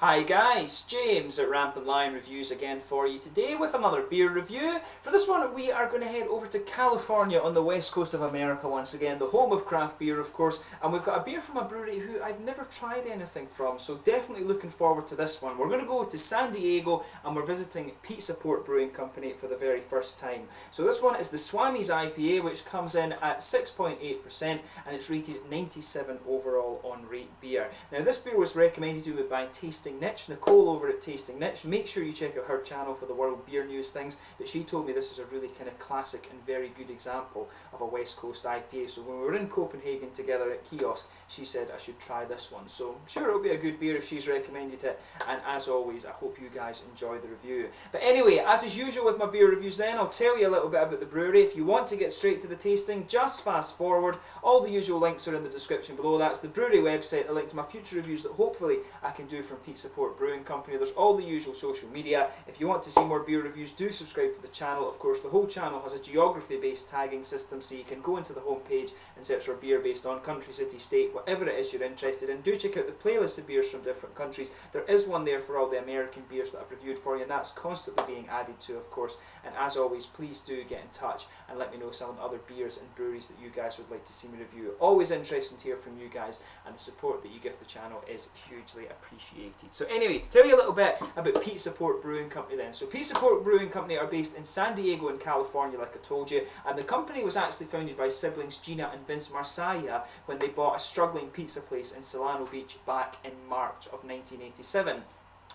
Hi guys, James at RampantLionReviews again for you today with another beer review. For this one we are going to head over to California on the west coast of America once again, the home of craft beer of course, and we've got a beer from a brewery who I've never tried anything from, so definitely looking forward to this one. We're going to go to San Diego and we're visiting Pizza Port Brewing Company for the very first time. So this one is the Swami's IPA, which comes in at 6.8% and it's rated 97 overall on Rate Beer. Now this beer was recommended to me by Tasting Niche, Nicole over at Tasting Niche. Make sure you check out her channel for the world beer news things, but she told me this is a really kind of classic and very good example of a West Coast IPA. So when we were in Copenhagen together at kiosk, she said I should try this one. So I'm sure it'll be a good beer if she's recommended it, and as always I hope you guys enjoy the review. But anyway, as is usual with my beer reviews then, I'll tell you a little bit about the brewery. If you want to get straight to the tasting, just fast forward. All the usual links are in the description below. That's the brewery website, a link to my future reviews that hopefully I can do from Pizza Port Brewing Company. There's all the usual social media. If you want to see more beer reviews, do subscribe to the channel. Of course, the whole channel has a geography based tagging system, so you can go into the homepage and search for beer based on country, city, state, whatever it is you're interested in. Do check out the playlist of beers from different countries. There is one there for all the American beers that I've reviewed for you, and that's constantly being added to, of course. And as always, please do get in touch and let me know some of the other beers and breweries that you guys would like to see me review. Always interesting to hear from you guys, and the support that you give the channel is hugely appreciated. So anyway, to tell you a little bit about Pizza Port Brewing Company then. So Pizza Port Brewing Company are based in San Diego in California, like I told you, and the company was actually founded by siblings Gina and Vince Marsaglia when they bought a struggling pizza place in Solano Beach back in March of 1987.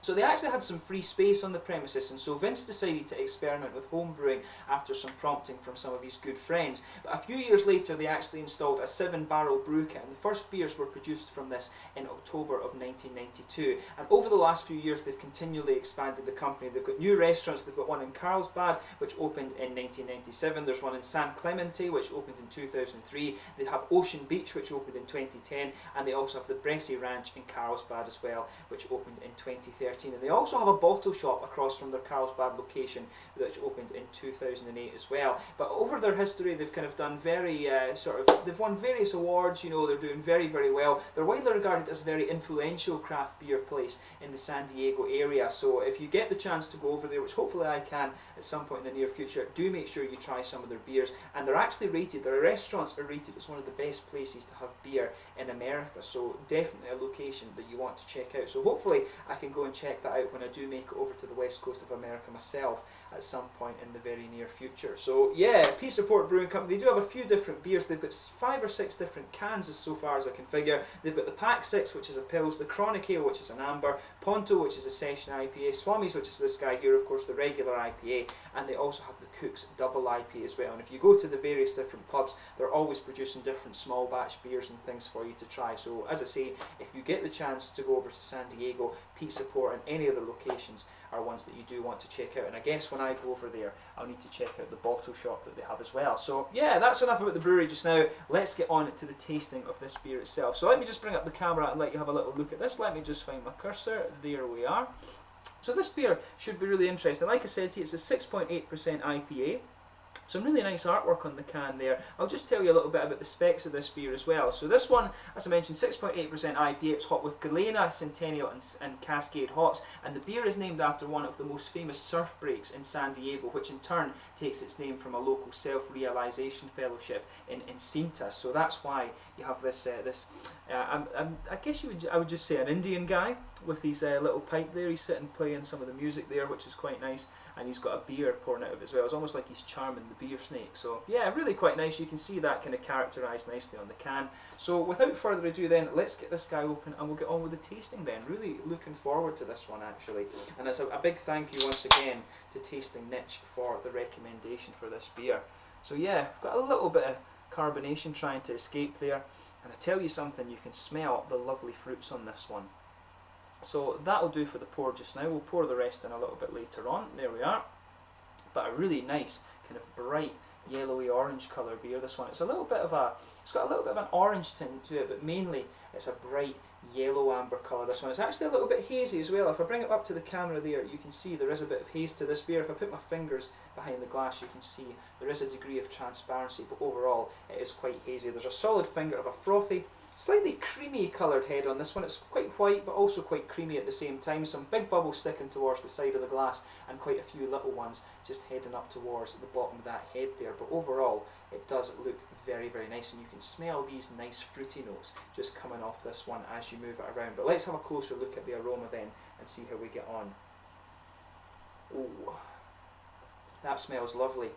So they actually had some free space on the premises, and so Vince decided to experiment with home brewing after some prompting from some of his good friends. But a few years later they actually installed a 7-barrel brew kit, and the first beers were produced from this in October of 1992. And over the last few years they've continually expanded the company. They've got new restaurants. They've got one in Carlsbad which opened in 1997. There's one in San Clemente which opened in 2003. They have Ocean Beach which opened in 2010, and they also have the Bressi Ranch in Carlsbad as well, which opened in 2013. And they also have a bottle shop across from their Carlsbad location which opened in 2008 as well. But over their history they've kind of done very they've won various awards, you know, they're doing very, very well. They're widely regarded as a very influential craft beer place in the San Diego area. So if you get the chance to go over there, which hopefully I can at some point in the near future, do make sure you try some of their beers. And they're actually rated, their restaurants are rated as one of the best places to have beer in America. So definitely a location that you want to check out. So hopefully I can go and check that out when I do make it over to the west coast of America myself at some point in the very near future. So yeah, Pizza Port Brewing Company, they do have a few different beers. They've got 5 or 6 different cans as so far as I can figure. They've got the Pack 6, which is a Pils, the Chronic Ale, which is an Amber, Ponto, which is a Session IPA, Swami's, which is this guy here, of course, the regular IPA, and they also have the Cook's Double IPA as well. And if you go to the various different pubs, they're always producing different small batch beers and things for you to try. So as I say, if you get the chance to go over to San Diego, Pizza Port and any other locations are ones that you do want to check out. And I guess when I go over there, I'll need to check out the bottle shop that they have as well. So yeah, that's enough about the brewery just now. Let's get on to the tasting of this beer itself. So let me just bring up the camera and let you have a little look at this. Let me just find my cursor. There we are. So this beer should be really interesting. Like I said to you, it's a 6.8% IPA. Some really nice artwork on the can there. I'll just tell you a little bit about the specs of this beer as well. So this one, as I mentioned, 6.8% IPA. It's hot with Galena, Centennial and Cascade hops, and the beer is named after one of the most famous surf breaks in San Diego, which in turn takes its name from a local self-realization fellowship in Cinta. So that's why you have this I guess I would just say an Indian guy with his little pipe there. He's sitting playing some of the music there, which is quite nice, and he's got a beer pouring out of it as well. It's almost like he's charming the beer snake. So yeah, really quite nice. You can see that kind of characterised nicely on the can. So without further ado then, let's get this guy open and we'll get on with the tasting then. Really looking forward to this one actually, and it's a big thank you once again to Tasting Niche for the recommendation for this beer. So yeah, I've got a little bit of carbonation trying to escape there, and I tell you something, you can smell the lovely fruits on this one. So that'll do for the pour just now. We'll pour the rest in a little bit later on. There we are. But a really nice kind of bright yellowy orange colour beer, this one. It's got a little bit of an orange tint to it, but mainly it's a bright yellow amber colour, this one. It's actually a little bit hazy as well. If I bring it up to the camera there, you can see there is a bit of haze to this beer. If I put my fingers behind the glass, you can see there is a degree of transparency, but overall it is quite hazy. There's a solid finger of a frothy Slightly creamy coloured head on this one. It's quite white but also quite creamy at the same time. Some big bubbles sticking towards the side of the glass and quite a few little ones just heading up towards the bottom of that head there. But overall it does look very, very nice, and you can smell these nice fruity notes just coming off this one as you move it around. But let's have a closer look at the aroma then and see how we get on. Ooh, that smells lovely.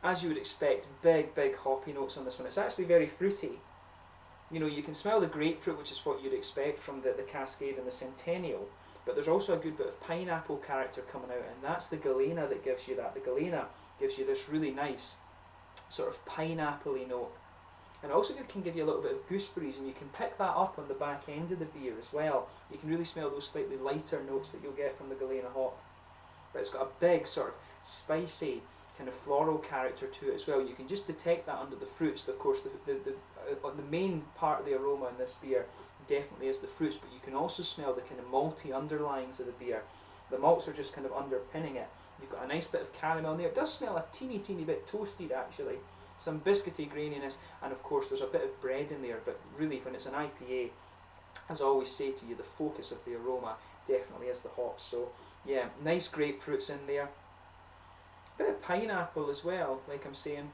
As you would expect, big, big hoppy notes on this one. It's actually very fruity. You know, you can smell the grapefruit, which is what you'd expect from the Cascade and the Centennial, but there's also a good bit of pineapple character coming out, and that's the Galena that gives you that. The Galena gives you this really nice sort of pineapple-y note, and also it can give you a little bit of gooseberries, and you can pick that up on the back end of the beer as well. You can really smell those slightly lighter notes that you'll get from the Galena hop, but it's got a big sort of spicy kind of floral character to it as well. You can just detect that under the fruits. Of course, the main part of the aroma in this beer definitely is the fruits, but you can also smell the kind of malty underlyings of the beer. The malts are just kind of underpinning it. You've got a nice bit of caramel in there. It does smell a teeny bit toasted actually. Some biscuity graininess, and of course there's a bit of bread in there, but really when it's an IPA, as I always say to you, the focus of the aroma definitely is the hops. So yeah, nice grapefruits in there. Bit of pineapple as well, like I'm saying.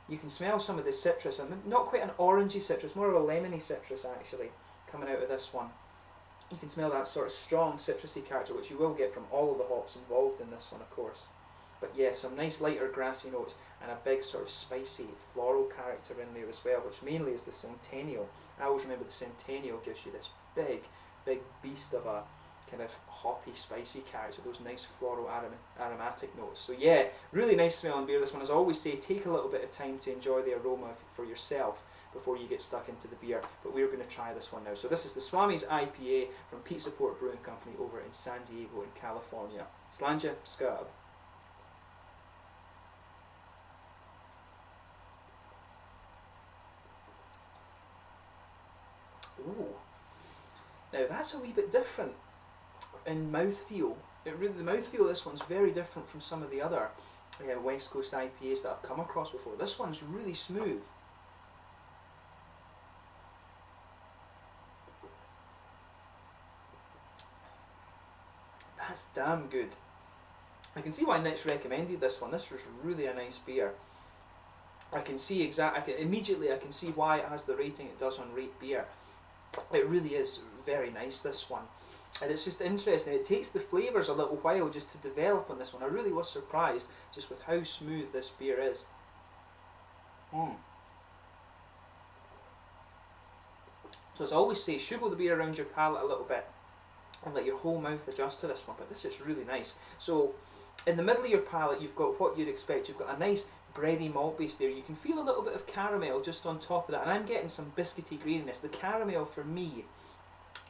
You can smell some of the citrus, and not quite an orangey citrus, more of a lemony citrus actually, coming out of this one. You can smell that sort of strong citrusy character, which you will get from all of the hops involved in this one, of course. But yeah, some nice lighter grassy notes, and a big sort of spicy floral character in there as well, which mainly is the Centennial. I always remember the Centennial gives you this big beast of a kind of hoppy, spicy character, those nice floral aromatic notes. So yeah, really nice smelling beer. This one, as I always say, take a little bit of time to enjoy the aroma for yourself before you get stuck into the beer, but we're going to try this one now. So this is the Swami's IPA from Pizza Port Brewing Company over in San Diego in California. Slanja Skab. Ooh, now that's a wee bit different in mouthfeel. The mouthfeel of this one's very different from some of the other West Coast IPAs that I've come across before. This one's really smooth. That's damn good. I can see why Nick's recommended this one. This was really a nice beer. I can see immediately I can see why it has the rating it does on Rate Beer. It really is very nice, this one. And it's just interesting. It takes the flavours a little while just to develop on this one. I really was surprised just with how smooth this beer is. So as I always say, sugar the beer around your palate a little bit and let your whole mouth adjust to this one. But this is really nice. So in the middle of your palate, you've got what you'd expect. You've got a nice bready malt base there. You can feel a little bit of caramel just on top of that, and I'm getting some biscuity graininess. The caramel for me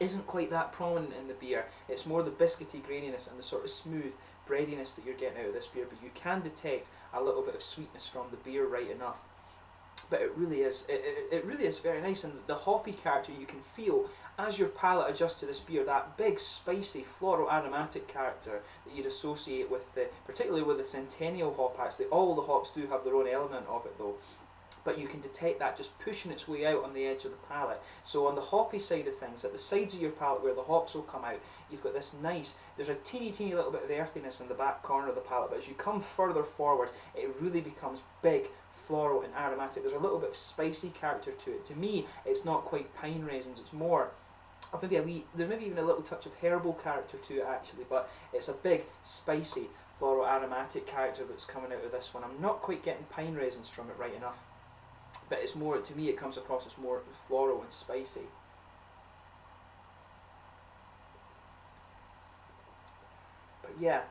isn't quite that prominent in the beer. It's more the biscuity graininess and the sort of smooth breadiness that you're getting out of this beer, but you can detect a little bit of sweetness from the beer right enough. But it really is, it really is very nice, and the hoppy character you can feel as your palate adjusts to this beer, that big spicy floral aromatic character that you'd associate with particularly with the Centennial hop actually. All the hops do have their own element of it though, but you can detect that just pushing its way out on the edge of the palate. So on the hoppy side of things, at the sides of your palate where the hops will come out, you've got this nice, there's a teeny little bit of earthiness in the back corner of the palate, but as you come further forward, it really becomes big, floral and aromatic. There's a little bit of spicy character to it. To me, it's not quite pine raisins, it's more of there's maybe even a little touch of herbal character to it actually, but it's a big, spicy, floral aromatic character that's coming out of this one. I'm not quite getting pine raisins from it right enough, but it's more, to me it comes across as more floral and spicy. But yeah,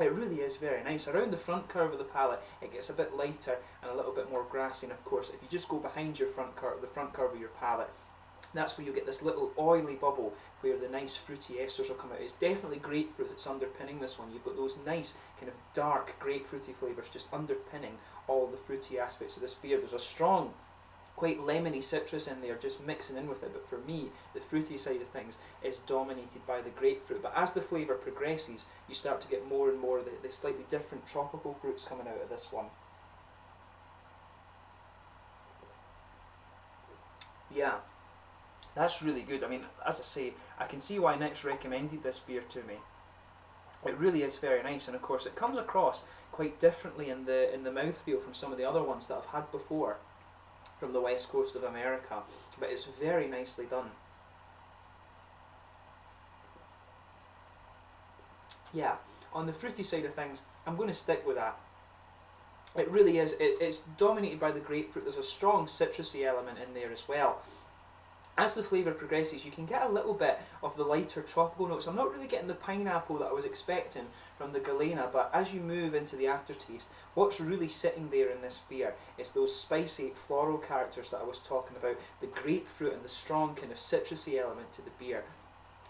it really is very nice. Around the front curve of the palate, it gets a bit lighter and a little bit more grassy, and of course if you just go behind your the front curve of your palate, that's where you get this little oily bubble where the nice fruity esters will come out. It's definitely grapefruit that's underpinning this one. You've got those nice kind of dark grapefruity flavours just underpinning all the fruity aspects of this beer. There's a strong, quite lemony citrus in there just mixing in with it, but for me the fruity side of things is dominated by the grapefruit. But as the flavour progresses, you start to get more and more of the slightly different tropical fruits coming out of this one. That's really good. I mean, as I say, I can see why Nick's recommended this beer to me. It really is very nice, and of course it comes across quite differently in the mouthfeel from some of the other ones that I've had before from the west coast of America, but it's very nicely done. Yeah, on the fruity side of things, I'm going to stick with that. It really is. It's dominated by the grapefruit. There's a strong citrusy element in there as well. As the flavour progresses, you can get a little bit of the lighter tropical notes. I'm not really getting the pineapple that I was expecting from the Galena, but as you move into the aftertaste, what's really sitting there in this beer is those spicy floral characters that I was talking about. The grapefruit and the strong kind of citrusy element to the beer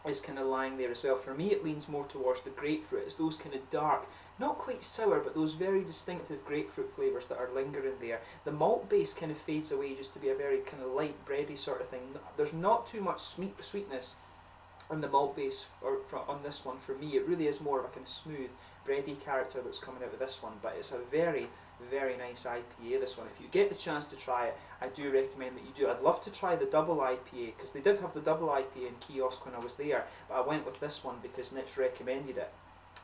is kind of lying there as well. For me, it leans more towards the grapefruit. It's those kind of dark, not quite sour, but those very distinctive grapefruit flavours that are lingering there. The malt base kind of fades away just to be a very kind of light bready sort of thing. There's not too much sweetness on the malt base on this one for me. It really is more of a kind of smooth bready character that's coming out of this one, but it's a very, very nice IPA, this one. If you get the chance to try it, I do recommend that you do. I'd love to try the double IPA, because they did have the double IPA in kiosk when I was there, but I went with this one because Nick's recommended it.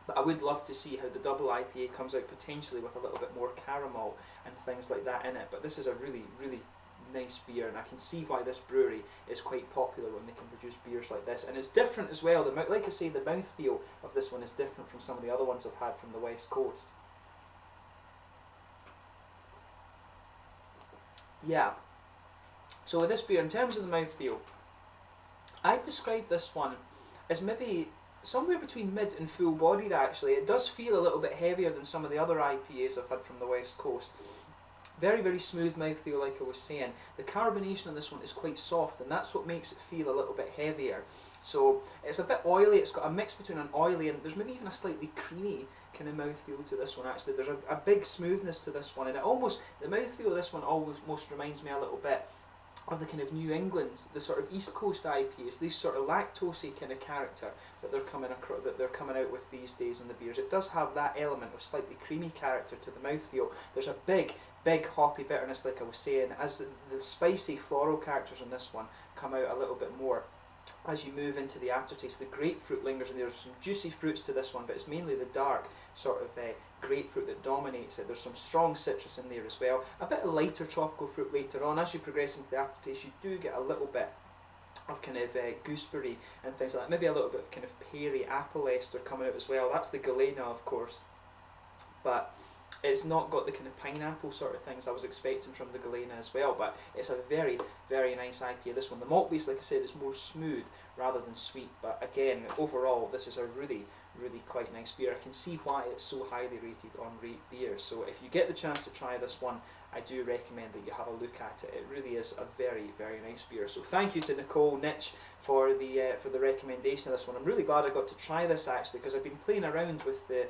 But I would love to see how the double IPA comes out, potentially with a little bit more caramel and things like that in it. But this is a really, really nice beer, and I can see why this brewery is quite popular when they can produce beers like this. And it's different as well. Like I say, the mouthfeel of this one is different from some of the other ones I've had from the West Coast. Yeah. So with this beer, in terms of the mouthfeel, I'd describe this one as maybe somewhere between mid and full-bodied actually. It does feel a little bit heavier than some of the other IPAs I've had from the West Coast. Very, very smooth mouthfeel, like I was saying. The carbonation on this one is quite soft, and that's what makes it feel a little bit heavier. So it's a bit oily. It's got a mix between an oily and there's maybe even a slightly creamy kind of mouthfeel to this one actually. There's a big smoothness to this one, and the mouthfeel of this one almost reminds me a little bit of the kind of New England, the sort of East Coast IPAs, these sort of lactosey kind of character that they're coming out with these days in the beers. It does have that element of slightly creamy character to the mouthfeel. There's a big hoppy bitterness, like I was saying, as the spicy floral characters in this one come out a little bit more. As you move into the aftertaste, the grapefruit lingers, and there's some juicy fruits to this one, but it's mainly the dark sort of grapefruit that dominates it. There's some strong citrus in there as well. A bit of lighter tropical fruit later on. As you progress into the aftertaste, you do get a little bit of kind of gooseberry and things like that. Maybe a little bit of kind of peary apple ester coming out as well. That's the Galena, of course, but it's not got the kind of pineapple sort of things I was expecting from the Galena as well. But it's a very, very nice IPA, this one. The malt base, like I said, is more smooth rather than sweet, but again, overall, this is a really, really quite nice beer. I can see why it's so highly rated on Rate Beer. So if you get the chance to try this one, I do recommend that you have a look at it. It really is a very, very nice beer. So thank you to Nicole Nitch for the recommendation of this one. I'm really glad I got to try this actually, because I've been playing around with the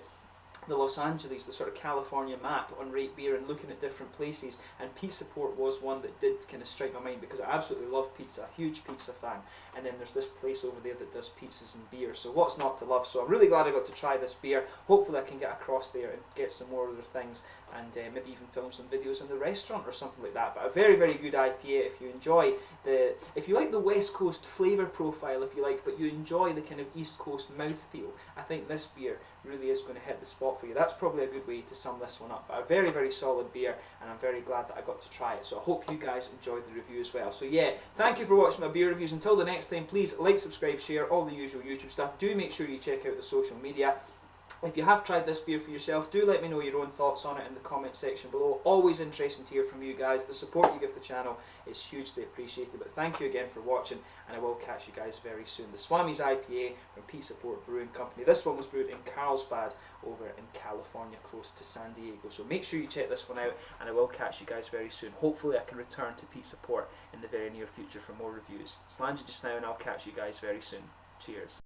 Los Angeles, the sort of California map on Rate Beer and looking at different places, and Pizza Port was one that did kind of strike my mind because I absolutely love pizza, a huge pizza fan, and then there's this place over there that does pizzas and beer, so what's not to love? So I'm really glad I got to try this beer. Hopefully I can get across there and get some more other things, and maybe even film some videos in the restaurant or something like that. But a very, very good IPA if you enjoy if you like the West Coast flavour profile, if you like, but you enjoy the kind of East Coast mouthfeel, I think this beer really is going to hit the spot for you. That's probably a good way to sum this one up. But a very, very solid beer, and I'm very glad that I got to try it. So I hope you guys enjoyed the review as well. So yeah, thank you for watching my beer reviews. Until the next time, please like, subscribe, share, all the usual YouTube stuff. Do make sure you check out the social media. If you have tried this beer for yourself, do let me know your own thoughts on it in the comment section below. Always interesting to hear from you guys. The support you give the channel is hugely appreciated. But thank you again for watching, and I will catch you guys very soon. The Swami's IPA from Pizza Port Brewing Company. This one was brewed in Carlsbad over in California, close to San Diego. So make sure you check this one out, and I will catch you guys very soon. Hopefully I can return to Pizza Port in the very near future for more reviews. Slange just now, and I'll catch you guys very soon. Cheers.